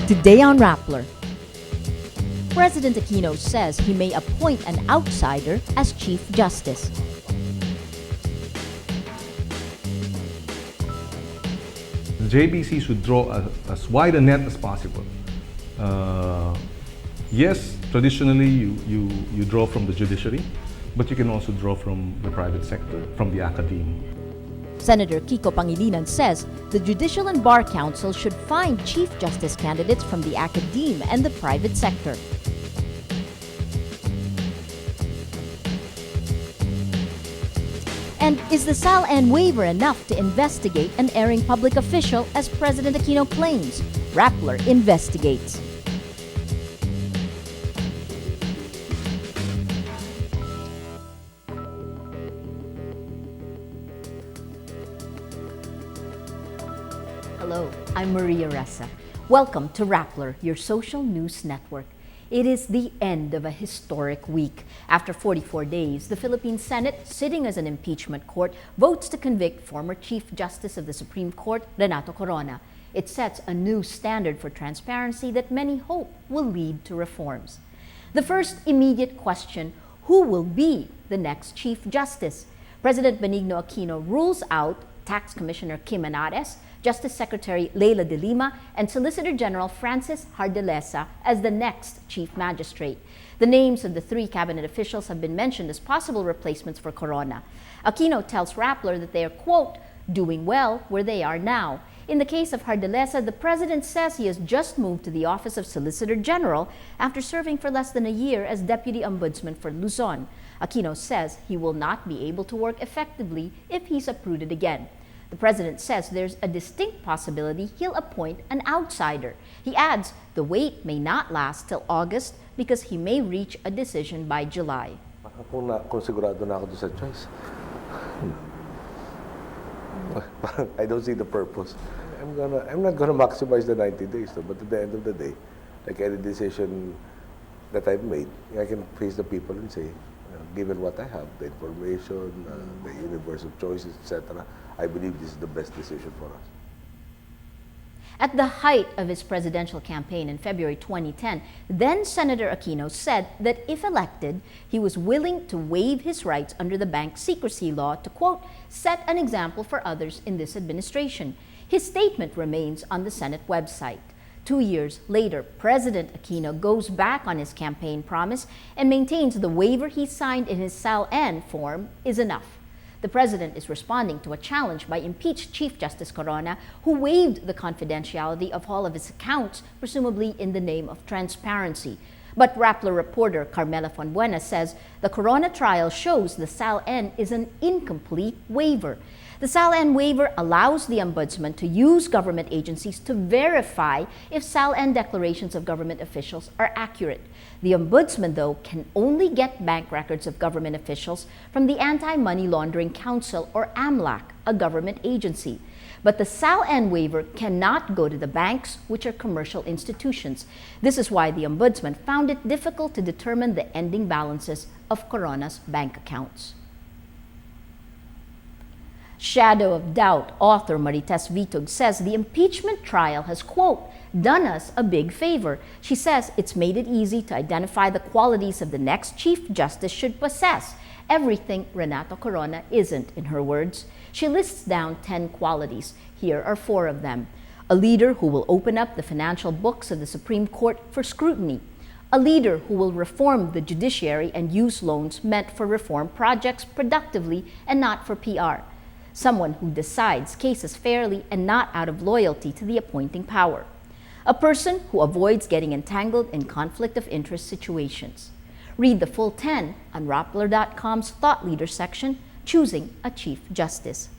Today on Rappler, President Aquino says he may appoint an outsider as Chief Justice. The JBC should draw as wide a net as possible. Yes, traditionally you draw from the judiciary, but you can also draw from the private sector, from the academe. Senator Kiko Pangilinan says the Judicial and Bar Council should find Chief Justice candidates from the academe and the private sector. And is the SALN Waiver enough to investigate an erring public official, as President Aquino claims? Rappler investigates. Hello, I'm Maria Ressa. Welcome to Rappler, your social news network. It is the end of a historic week. After 44 days, the Philippine Senate, sitting as an impeachment court, votes to convict former Chief Justice of the Supreme Court, Renato Corona. It sets a new standard for transparency that many hope will lead to reforms. The first immediate question, who will be the next Chief Justice? President Benigno Aquino rules out Tax Commissioner Kim Anares, Justice Secretary Leila de Lima, and Solicitor General Francis Hardalesa as the next Chief Magistrate. The names of the three cabinet officials have been mentioned as possible replacements for Corona. Aquino tells Rappler that they are, quote, doing well where they are now. In the case of Hardalesa, the president says he has just moved to the office of Solicitor General after serving for less than a year as Deputy Ombudsman for Luzon. Aquino says he will not be able to work effectively if he's uprooted again. The president says there's a distinct possibility he'll appoint an outsider. He adds the wait may not last till August because he may reach a decision by July. Kung sigurado na ako doon sa choice, I don't see the purpose. I'm not gonna maximize the 90 days, but at the end of the day, like any decision that I've made, I can face the people and say, given what I have, the information, the universe of choices, etc., I believe this is the best decision for us. At the height of his presidential campaign in February 2010, then Senator Aquino said that if elected, he was willing to waive his rights under the bank secrecy law to, quote, set an example for others in this administration. His statement remains on the Senate website. 2 years later, President Aquino goes back on his campaign promise and maintains the waiver he signed in his SALN form is enough. The president is responding to a challenge by impeached Chief Justice Corona, who waived the confidentiality of all of his accounts, presumably in the name of transparency. But Rappler reporter Carmela Fonbuena says the Corona trial shows the SALN is an incomplete waiver. The SALN waiver allows the ombudsman to use government agencies to verify if SALN declarations of government officials are accurate. The ombudsman, though, can only get bank records of government officials from the Anti-Money Laundering Council, or AMLAC, a government agency. But the SALN waiver cannot go to the banks, which are commercial institutions. This is why the ombudsman found it difficult to determine the ending balances of Corona's bank accounts. Shadow of Doubt author Marites Vitug says the impeachment trial has, quote, done us a big favor. She says it's made it easy to identify the qualities of the next Chief Justice should possess, everything Renato Corona isn't, in her words. She lists down 10 qualities. Here are 4 of them. A leader who will open up the financial books of the Supreme Court for scrutiny. A leader who will reform the judiciary and use loans meant for reform projects productively and not for PR. Someone who decides cases fairly and not out of loyalty to the appointing power. A person who avoids getting entangled in conflict of interest situations. Read the full 10 on Rappler.com's Thought Leader section, Choosing a Chief Justice.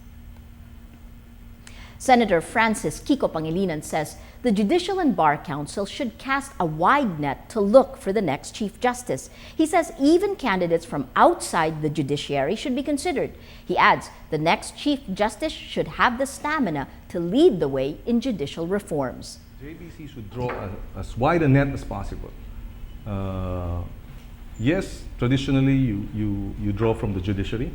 Senator Francis Kiko Pangilinan says the Judicial and Bar Council should cast a wide net to look for the next Chief Justice. He says even candidates from outside the judiciary should be considered. He adds the next Chief Justice should have the stamina to lead the way in judicial reforms. JBC should draw as wide a net as possible. Yes, traditionally you draw from the judiciary,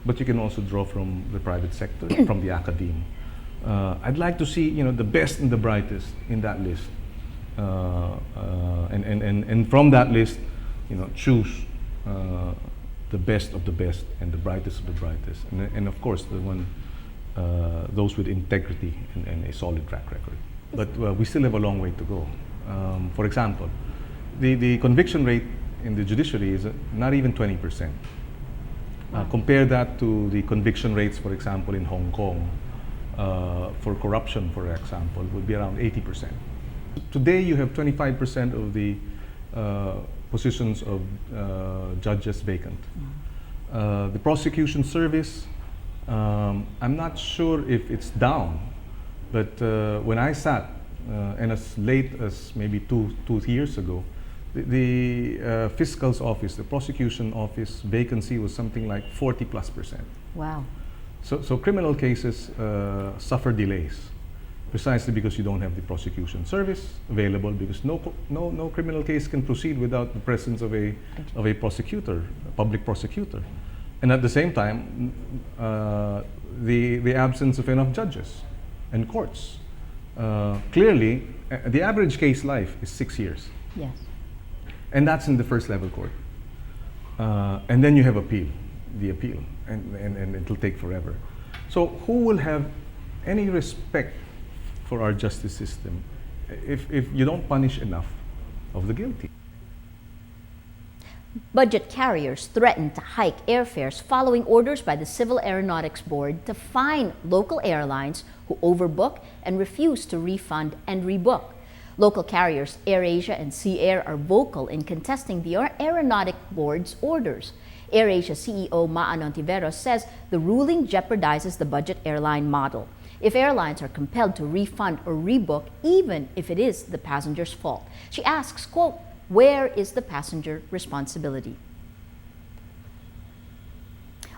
but you can also draw from the private sector, from the academe. I'd like to see the best and the brightest in that list. and from that list, choose the best of the best and the brightest of the brightest, and of course those with integrity and a solid track record. But we still have a long way to go. For example, the conviction rate in the judiciary is not even 20%. Compare that to the conviction rates, for example, in Hong Kong for corruption, for example, would be around 80%. Today, you have 25% of the positions of judges vacant. The prosecution service, I'm not sure if it's down, but when I sat, and as late as maybe two years ago, the fiscal's office, the prosecution office vacancy was something like 40+%. Wow. So criminal cases suffer delays, precisely because you don't have the prosecution service available, because no criminal case can proceed without the presence of a prosecutor, a public prosecutor. And at the same time, the absence of enough judges and courts. Clearly, the average case life is 6 years. Yes. And that's in the first level court. And then you have the appeal, and it'll take forever. So who will have any respect for our justice system if you don't punish enough of the guilty? Budget carriers threatened to hike airfares following orders by the Civil Aeronautics Board to fine local airlines who overbook and refuse to refund and rebook. Local carriers AirAsia and Sea Air are vocal in contesting the Aeronautic Board's orders. AirAsia CEO Maan Ontiveros says the ruling jeopardizes the budget airline model if airlines are compelled to refund or rebook, even if it is the passenger's fault. She asks, quote, "Where is the passenger responsibility?"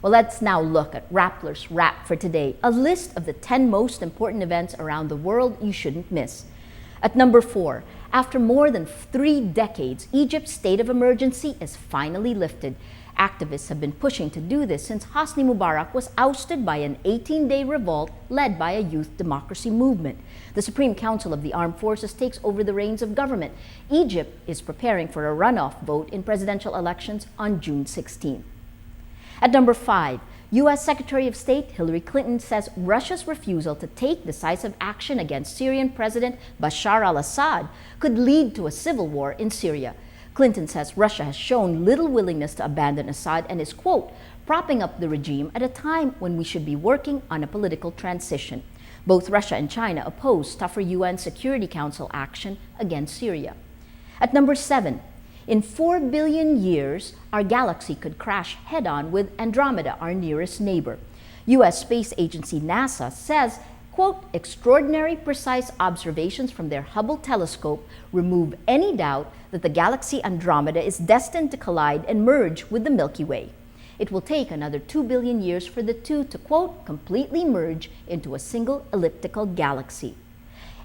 Well, let's now look at Rappler's Wrap for today, a list of the 10 most important events around the world you shouldn't miss. At number 4, after more than 3 decades, Egypt's state of emergency is finally lifted. Activists have been pushing to do this since Hosni Mubarak was ousted by an 18-day revolt led by a youth democracy movement. The Supreme Council of the Armed Forces takes over the reins of government. Egypt is preparing for a runoff vote in presidential elections on June 16. At number 5, U.S. Secretary of State Hillary Clinton says Russia's refusal to take decisive action against Syrian President Bashar al-Assad could lead to a civil war in Syria. Clinton says Russia has shown little willingness to abandon Assad and is, quote, propping up the regime at a time when we should be working on a political transition. Both Russia and China oppose tougher UN Security Council action against Syria. At number 7, in 4 billion years, our galaxy could crash head-on with Andromeda, our nearest neighbor. U.S. Space Agency NASA says, quote, extraordinary precise observations from their Hubble telescope remove any doubt that the galaxy Andromeda is destined to collide and merge with the Milky Way. It will take another 2 billion years for the two to, quote, completely merge into a single elliptical galaxy.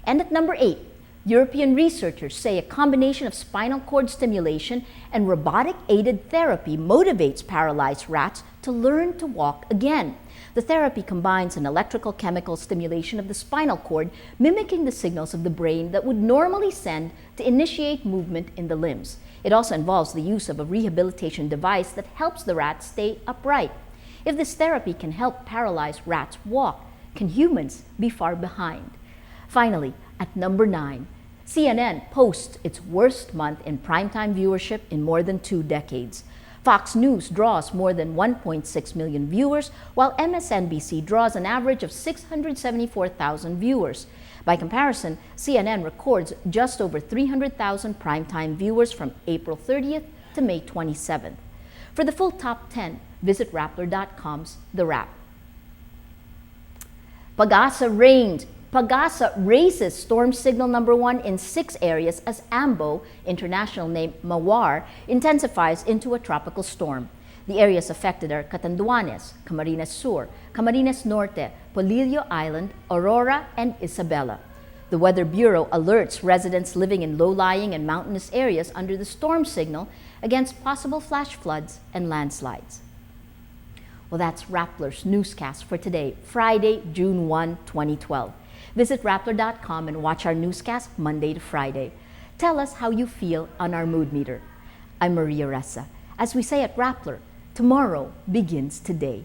And at number 8, European researchers say a combination of spinal cord stimulation and robotic-aided therapy motivates paralyzed rats to learn to walk again. The therapy combines an electrical chemical stimulation of the spinal cord, mimicking the signals of the brain that would normally send to initiate movement in the limbs. It also involves the use of a rehabilitation device that helps the rats stay upright. If this therapy can help paralyzed rats walk, can humans be far behind? Finally, at number 9, CNN posts its worst month in primetime viewership in more than 2 decades. Fox News draws more than 1.6 million viewers, while MSNBC draws an average of 674,000 viewers. By comparison, CNN records just over 300,000 primetime viewers from April 30th to May 27th. For the full top 10, visit Rappler.com's The Wrap. Pagasa raises storm signal number 1 in 6 areas as Ambo, international name Mawar, intensifies into a tropical storm. The areas affected are Catanduanes, Camarines Sur, Camarines Norte, Polillo Island, Aurora, and Isabela. The Weather Bureau alerts residents living in low-lying and mountainous areas under the storm signal against possible flash floods and landslides. Well, that's Rappler's Newscast for today, Friday, June 1, 2012. Visit Rappler.com and watch our newscast Monday to Friday. Tell us how you feel on our mood meter. I'm Maria Ressa. As we say at Rappler, tomorrow begins today.